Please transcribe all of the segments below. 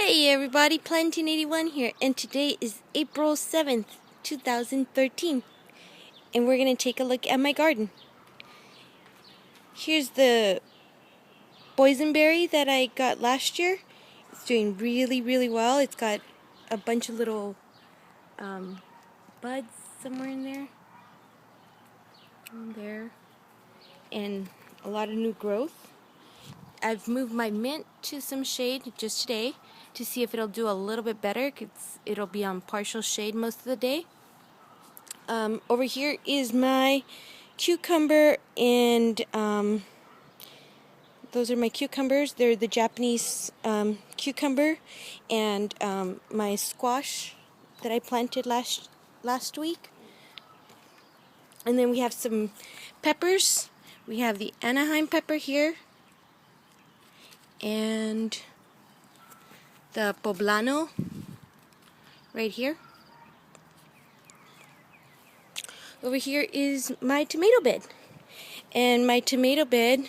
Hey everybody, Plantain81 here, and today is April 7th, 2013, and we're going to take a look at my garden. Here's the boysenberry that I got last year. It's doing really well. It's got a bunch of little buds somewhere in there, and a lot of new growth. I've moved my mint to some shade just today to see if it'll do a little bit better, because it'll be on partial shade most of the day. Over here is my cucumber, and those are my cucumbers. They're the Japanese cucumber, and my squash that I planted last week. And then we have some peppers. We have the Anaheim pepper here, and the poblano right here. Over here is my tomato bed, and my tomato bed,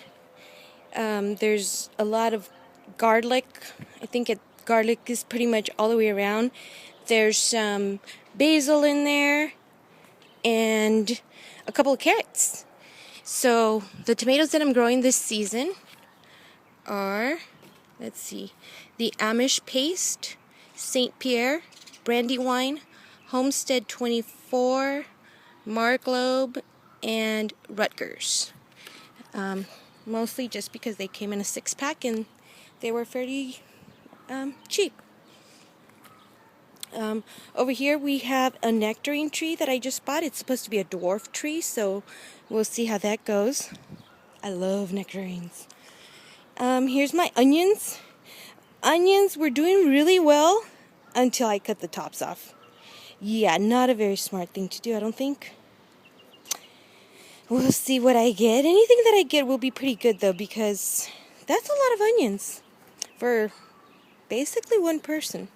there's a lot of garlic. I think garlic is pretty much all the way around. There's some basil in there and a couple of carrots. So the tomatoes that I'm growing this season are, let's see, the Amish Paste, St. Pierre, Brandywine, Homestead 24, Marglobe, and Rutgers. Mostly just because they came in a 6-pack and they were fairly cheap. Over here we have a nectarine tree that I just bought. It's supposed to be a dwarf tree, so we'll see how that goes. I love nectarines. Here's my onions. Onions were doing really well until I cut the tops off. Yeah, not a very smart thing to do, I don't think. We'll see what I get. Anything that I get will be pretty good, though, because that's a lot of onions for basically one person.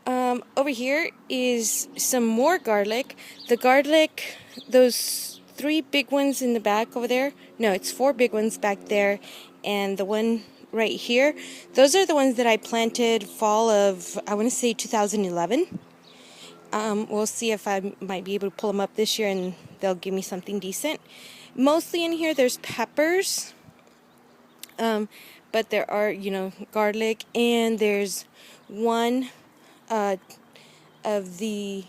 Over here is some more garlic. The garlic, those 3 big ones in the back over there. No, it's 4 big ones back there, and the one right here. Those are the ones that I planted fall of, I want to say 2011. We'll see if I might be able to pull them up this year and they'll give me something decent. Mostly in here there's peppers, but there are, garlic, and there's one of the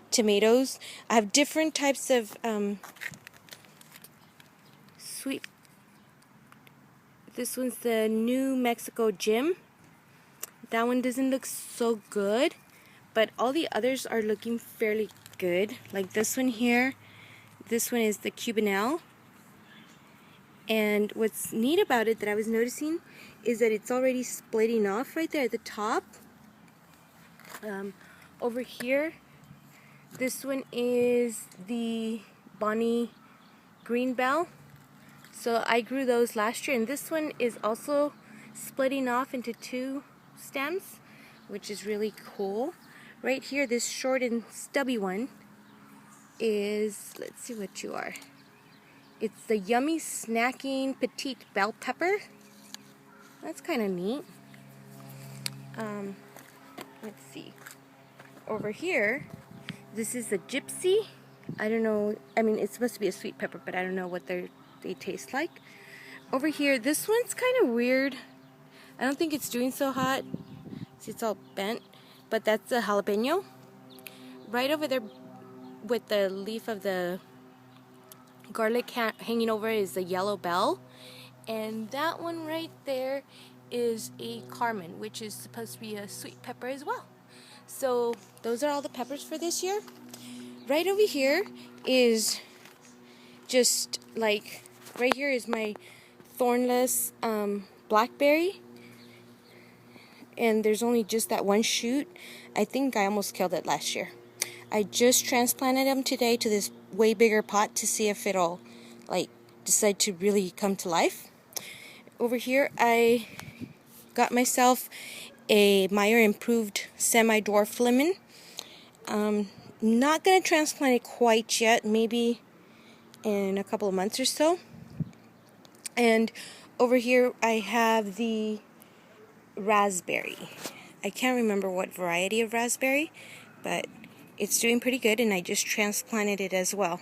tomatoes. I have different types of sweet. This one's the New Mexico Jim. That one doesn't look so good, but all the others are looking fairly good. Like this one here, this one is the Cubanelle. And what's neat about it that I was noticing is that it's already splitting off right there at the top. Over here, this one is the Bonnie Greenbell. So I grew those last year, and this one is also splitting off into 2 stems, which is really cool. Right here, this short and stubby one is, let's see what you are. It's the Yummy Snacking Petite Bell Pepper. That's kind of neat. Let's see. Over here, this is the Gypsy. I don't know, I mean, it's supposed to be a sweet pepper, but I don't know what they taste like. Over here, this one's kind of weird. I don't think it's doing so hot. See, it's all bent, but that's a jalapeno. Right over there with the leaf of the garlic hanging over is the yellow bell, and that one right there is a Carmen, which is supposed to be a sweet pepper as well. So those are all the peppers for this year. Right over here is just like, right here is my thornless blackberry, and there's only just that one shoot. I think I almost killed it last year. I just transplanted them today to this way bigger pot to see if it'll decide to really come to life. Over here I got myself a Meyer Improved Semi-Dwarf Lemon. Not going to transplant it quite yet, maybe in a couple of months or so. And over here I have the raspberry. I can't remember what variety of raspberry, but it's doing pretty good, and I just transplanted it as well.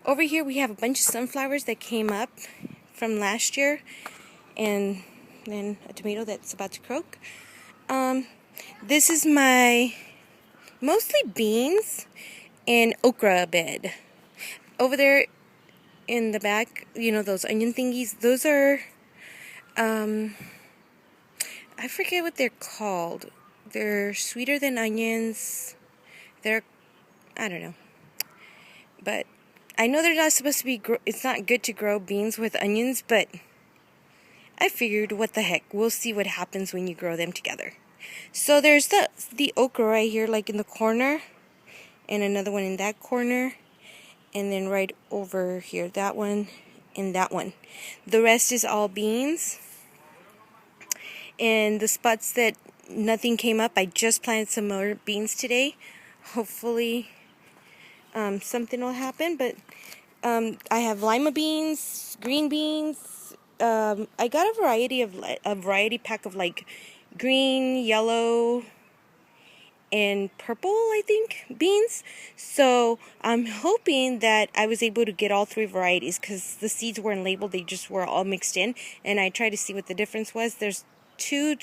Over here we have a bunch of sunflowers that came up from last year, and then a tomato that's about to croak. This is my mostly beans and okra bed. Over there in the back, you know, those onion thingies, those are, I forget what they're called. They're sweeter than onions. I don't know. But I know they're not supposed to be, it's not good to grow beans with onions, but I figured, what the heck, we'll see what happens when you grow them together. So there's the okra right here, like in the corner, and another one in that corner, and then right over here, that one and that one. The rest is all beans. And the spots that nothing came up, I just planted some more beans today. Hopefully something will happen, but I have lima beans, green beans. I got a variety pack of like green, yellow, and purple, I think, beans. So I'm hoping that I was able to get all three varieties, because the seeds weren't labeled, they just were all mixed in, and I tried to see what the difference was. There's two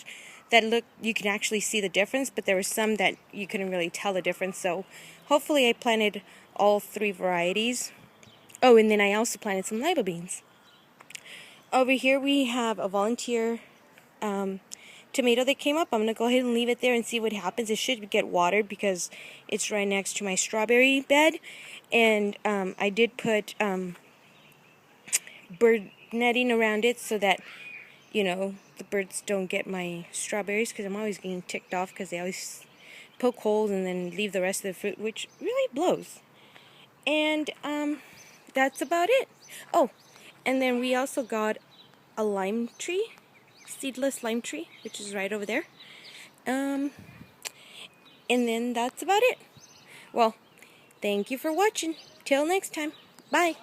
that look, you can actually see the difference, but there were some that you couldn't really tell the difference. So hopefully I planted all three varieties. Oh, and then I also planted some lima beans. Over here we have a volunteer tomato that came up. I'm going to go ahead and leave it there and see what happens. It should get watered because it's right next to my strawberry bed. And I did put bird netting around it so that, you know, the birds don't get my strawberries, because I'm always getting ticked off because they always poke holes and then leave the rest of the fruit, which really blows. And that's about it. Oh, and then we also got a lime tree, seedless lime tree, which is right over there. And then that's about it. Well, thank you for watching. Till next time. Bye.